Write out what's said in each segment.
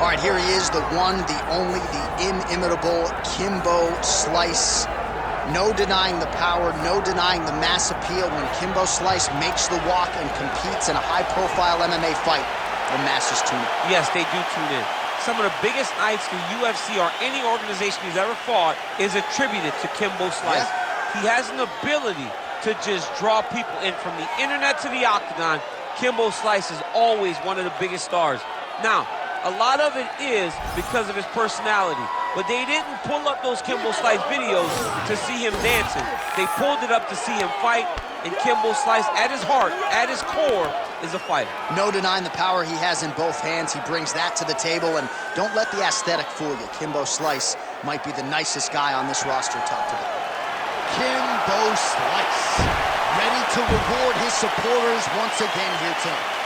All right, here he is, the one, the only, the inimitable Kimbo Slice. No denying the power, no denying the mass appeal. When Kimbo Slice makes the walk and competes in a high-profile MMA fight, the masses tune in. Yes, they do tune in. Some of the biggest nights the UFC or any organization he's ever fought is attributed to Kimbo Slice. Yeah. He has an ability to just draw people in from the internet to the octagon. Kimbo Slice is always one of the biggest stars. Now, a lot of it is because of his personality, but they didn't pull up those Kimbo Slice videos to see him dancing. They pulled it up to see him fight, and Kimbo Slice, at his heart, at his core, is a fighter. No denying the power he has in both hands. He brings that to the table, and don't let the aesthetic fool you. Kimbo Slice might be the nicest guy on this roster, top to bottom. Kimbo Slice, ready to reward his supporters once again here tonight.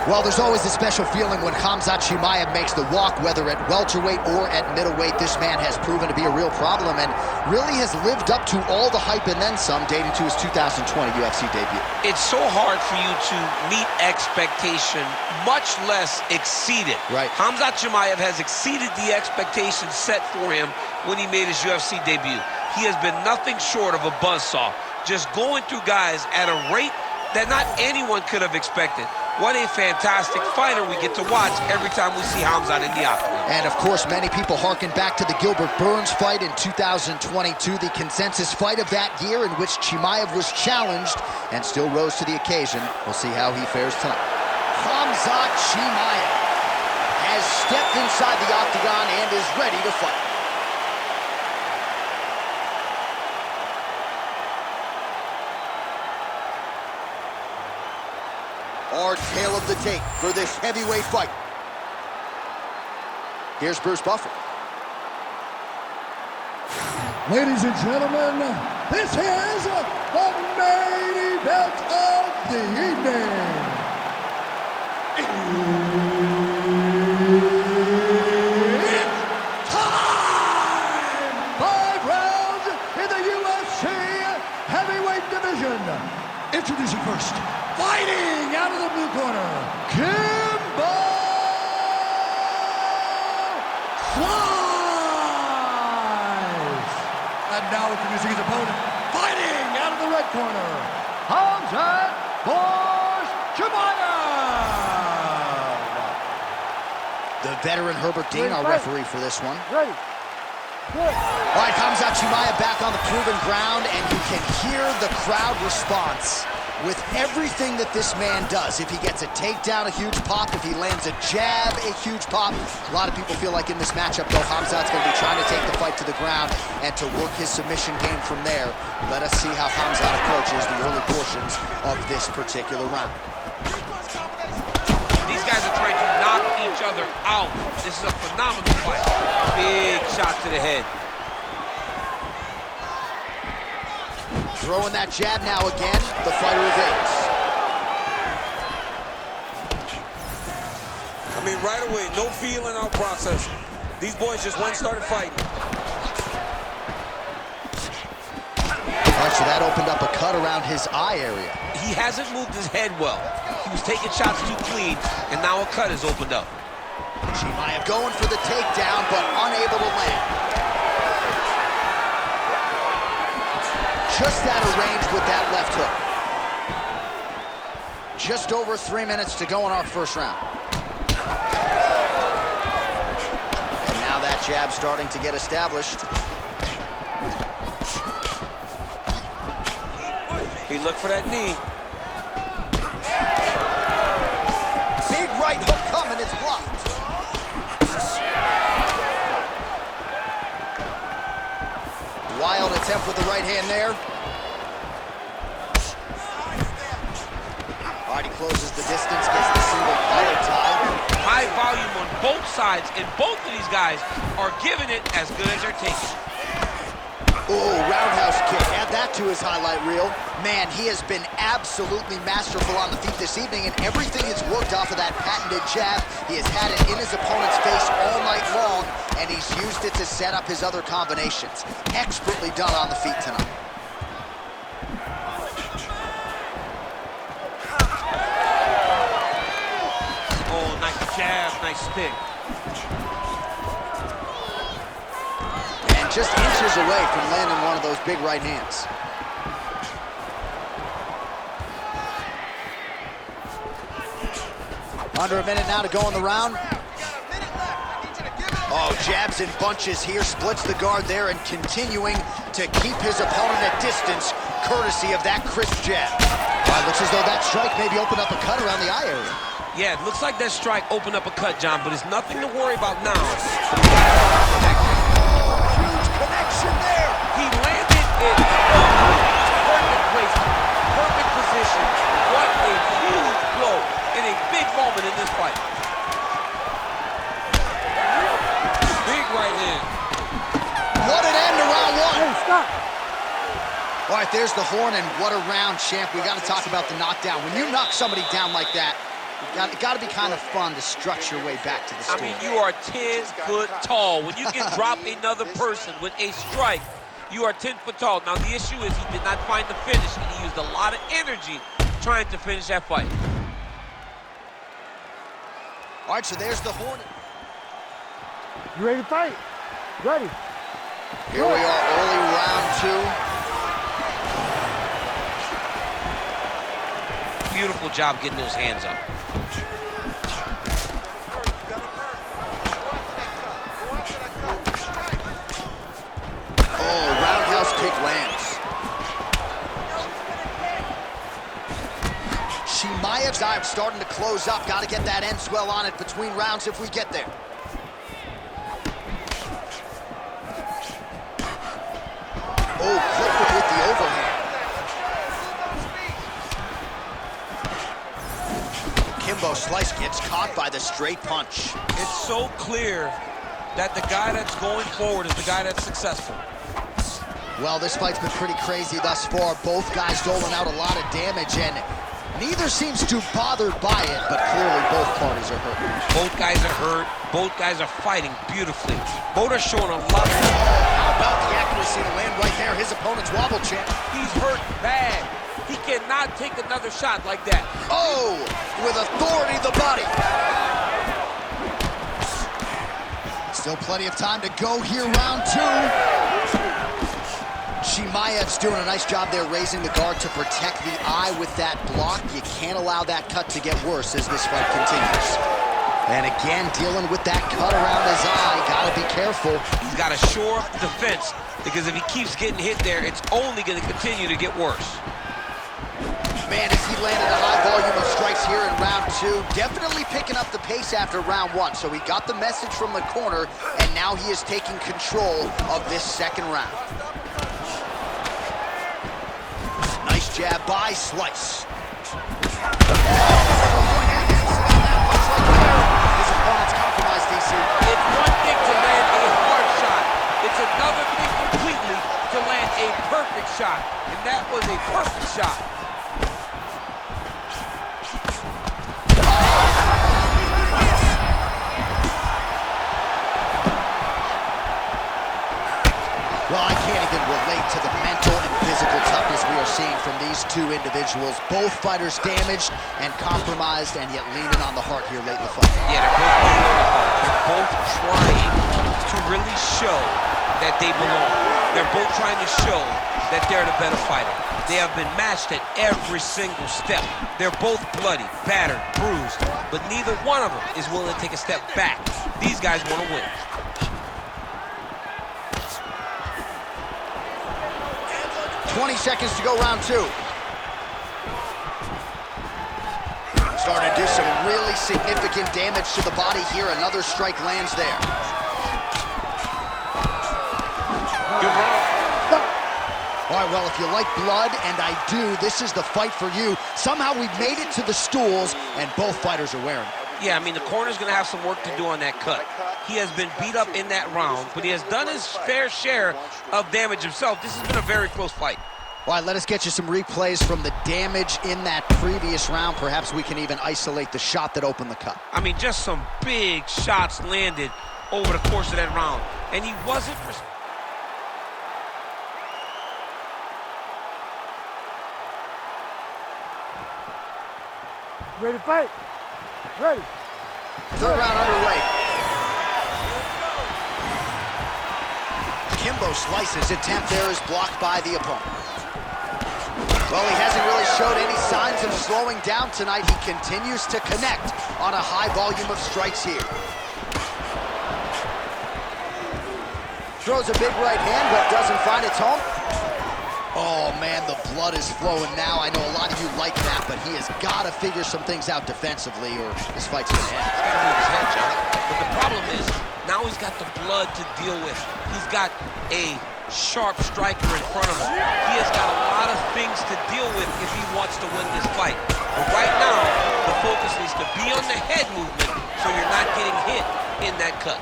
Well, there's always a special feeling when Khamzat Chimaev makes the walk, whether at welterweight or at middleweight. This man has proven to be a real problem and really has lived up to all the hype and then some, dating to his 2020 UFC debut. It's so hard for you to meet expectation, much less exceed it. Right. Khamzat Chimaev has exceeded the expectations set for him when he made his UFC debut. He has been nothing short of a buzzsaw, just going through guys at a rate that not anyone could have expected. What a fantastic fighter we get to watch every time we see Khamzat in the octagon. And of course, many people harken back to the Gilbert Burns fight in 2022, the consensus fight of that year in which Chimaev was challenged and still rose to the occasion. We'll see how he fares tonight. Khamzat Chimaev has stepped inside the octagon and is ready to fight. Our tale of the tape for this heavyweight fight. Here's Bruce Buffer. Ladies and gentlemen, this is the main event of the evening. It's time! 5 rounds in the UFC heavyweight division. Introducing first, fighting out of the blue corner, Kimbo Slice. And now introducing his opponent, fighting out of the red corner, Khamzat Chimaev. The veteran Herbert Dean, our referee for this one. Ready. All right, Khamzat Chimaev back on the proven ground, and you can hear the crowd response with everything that this man does. If he gets a takedown, a huge pop. If he lands a jab, a huge pop. A lot of people feel like in this matchup, though, Khamzat's going to be trying to take the fight to the ground and to work his submission game from there. Let us see how Khamzat approaches the early portions of this particular round. These guys are trying to knock each other out. This is a phenomenal fight. Big shot to the head. Throwing that jab now again, the fighter evades. I mean, right away, no feeling out process. These boys just went and started fighting. All right, so that opened up a cut around his eye area. He hasn't moved his head well. He was taking shots too clean, and now a cut has opened up. Chimaev going for the takedown, but unable to land. Just out of range with that left hook. Just over 3 minutes to go in our first round. And now that jab starting to get established. He looked for that knee. Big right hook coming, it's blocked. Wild attempt with the right hand there. All right, he closes the distance, gets the single collar tie. High volume on both sides, and both of these guys are giving it as good as they're taking. Oh, roundhouse kick. Add that to his highlight reel. Man, he has been absolutely masterful on the feet this evening, and everything is worked off of that patented jab. He has had it in his opponent's face all night long, and he's used it to set up his other combinations. Expertly done on the feet tonight. Oh, nice jab, nice stick. Just inches away from landing one of those big right hands. Under a minute now to go in the round. Oh, jabs in bunches here, splits the guard there, and continuing to keep his opponent at distance, courtesy of that crisp jab. Looks as though that strike maybe opened up a cut around the eye area. Yeah, it looks like that strike opened up a cut, John, but it's nothing to worry about now. Connection there. He landed it. Perfect placement, perfect position. What a huge blow in a big moment in this fight. Big right hand. What an end to round one. Hey, stop. All right, there's the horn, and what a round, champ. We got to talk about the knockdown. When you knock somebody down like that, it got to be kind of fun to structure your way back to the score. I mean, you are 10 foot tall. When you can drop another person with a strike, you are 10 foot tall. Now, the issue is he did not find the finish, and he used a lot of energy trying to finish that fight. All right, so there's the horn. You ready to fight? Ready. Here we are, early round two. Beautiful job getting those hands up. Oh, roundhouse kick lands. Chimaev's eye starting to close up. Got to get that end swell on it between rounds if we get there. Oh, clipped it with the overhand. Kimbo slice gets caught by the straight punch. It's so clear that the guy that's going forward is the guy that's successful. Well, this fight's been pretty crazy thus far. Both guys doling out a lot of damage, and neither seems too bothered by it, but clearly both parties are hurt. Both guys are hurt. Both guys are fighting beautifully. Both are showing a lot of... How about the accuracy to land right there? His opponent's wobble, champ. He's hurt bad. He cannot take another shot like that. Oh, with authority the body. Still plenty of time to go here, round two. Chimaev's doing a nice job there raising the guard to protect the eye with that block. You can't allow that cut to get worse as this fight continues. And again, dealing with that cut around his eye. Gotta be careful. He's got to shore up the defense, because if he keeps getting hit there, it's only going to continue to get worse. Man, as he landed a high volume of strikes here in round two, definitely picking up the pace after round one. So he got the message from the corner, and now he is taking control of this second round. Nice jab by Slice. His opponent's compromised, DC. It's one thing to land a hard shot. It's another thing completely to land a perfect shot. And that was a perfect shot. Well, I can't even relate to the mental and physical toughness we are seeing from these two individuals. Both fighters damaged and compromised, and yet leaning on the heart here late in the fight. Yeah, they're both leaning on the heart. They're both trying to really show that they belong. They're both trying to show that they're the better fighter. They have been matched at every single step. They're both bloody, battered, bruised, but neither one of them is willing to take a step back. These guys want to win. $20 seconds to go, round two. Starting to do some really significant damage to the body here. Another strike lands there. Good round. All right, well, if you like blood, and I do, this is the fight for you. Somehow we've made it to the stools, and both fighters are wearing it. Yeah, I mean, the corner's going to have some work to do on that cut. He has been beat up in that round, but he has done his fair share of damage himself. This has been a very close fight. All right, let us get you some replays from the damage in that previous round. Perhaps we can even isolate the shot that opened the cut. I mean, just some big shots landed over the course of that round. And he wasn't... Ready to fight? Ready. Third round underway. Kimbo slices. Attempt there is blocked by the opponent. Well, he hasn't really showed any signs of slowing down tonight. He continues to connect on a high volume of strikes here. Throws a big right hand, but doesn't find its home. Oh, man, the blood is flowing now. I know a lot of you like that, but he has got to figure some things out defensively, or this fight's going to end. He's got to move his head, John. But the problem is, now he's got the blood to deal with. He's got a sharp striker in front of him. He has got a lot of things to deal with if he wants to win this fight. But right now, the focus needs to be on the head movement so you're not getting hit in that cut.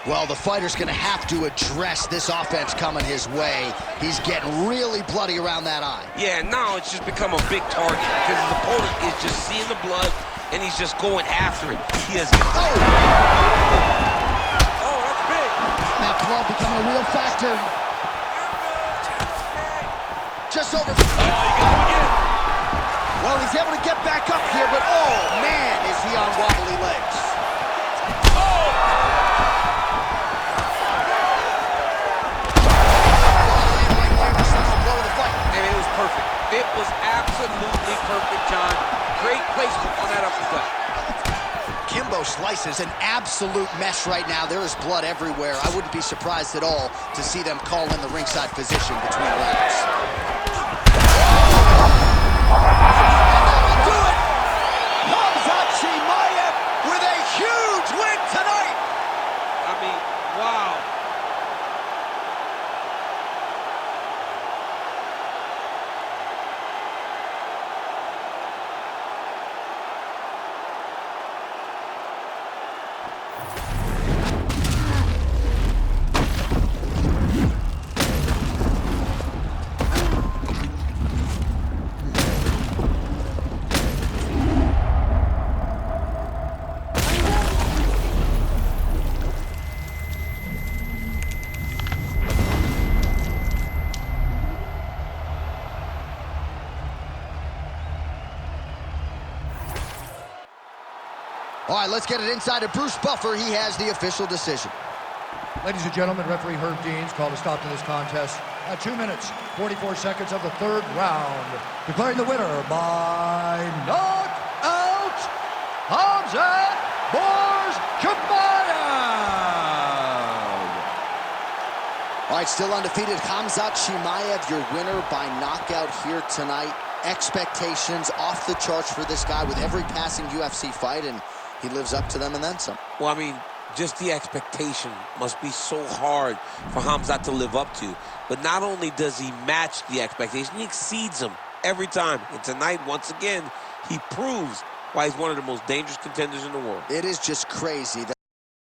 Well, the fighter's going to have to address this offense coming his way. He's getting really bloody around that eye. Yeah, now it's just become a big target because his opponent is just seeing the blood and he's just going after it. He has... Oh, that's big. that blood becoming a real factor. Just over. Oh, you got him again. Well, he's able to get back up here, but oh, man, is he on wobbly legs. It was absolutely perfect, John. Great placement on that uppercut. Kimbo slices an absolute mess right now. There is blood everywhere. I wouldn't be surprised at all to see them call in the ringside position between rounds. Do it! Khamzat Chimaev with a huge win tonight! I mean, wow. All right, let's get it inside of Bruce Buffer. He has the official decision. Ladies and gentlemen, referee Herb Deans called a stop to this contest at 2 minutes, 44 seconds of the third round, declaring the winner by knockout, Khamzat Chimaev. All right, still undefeated, Khamzat Chimaev, your winner by knockout here tonight. Expectations off the charts for this guy with every passing UFC fight, and he lives up to them and then some. Well, I mean, just the expectation must be so hard for Khamzat to live up to. But not only does he match the expectation, he exceeds them every time. And tonight, once again, he proves why he's one of the most dangerous contenders in the world. It is just crazy.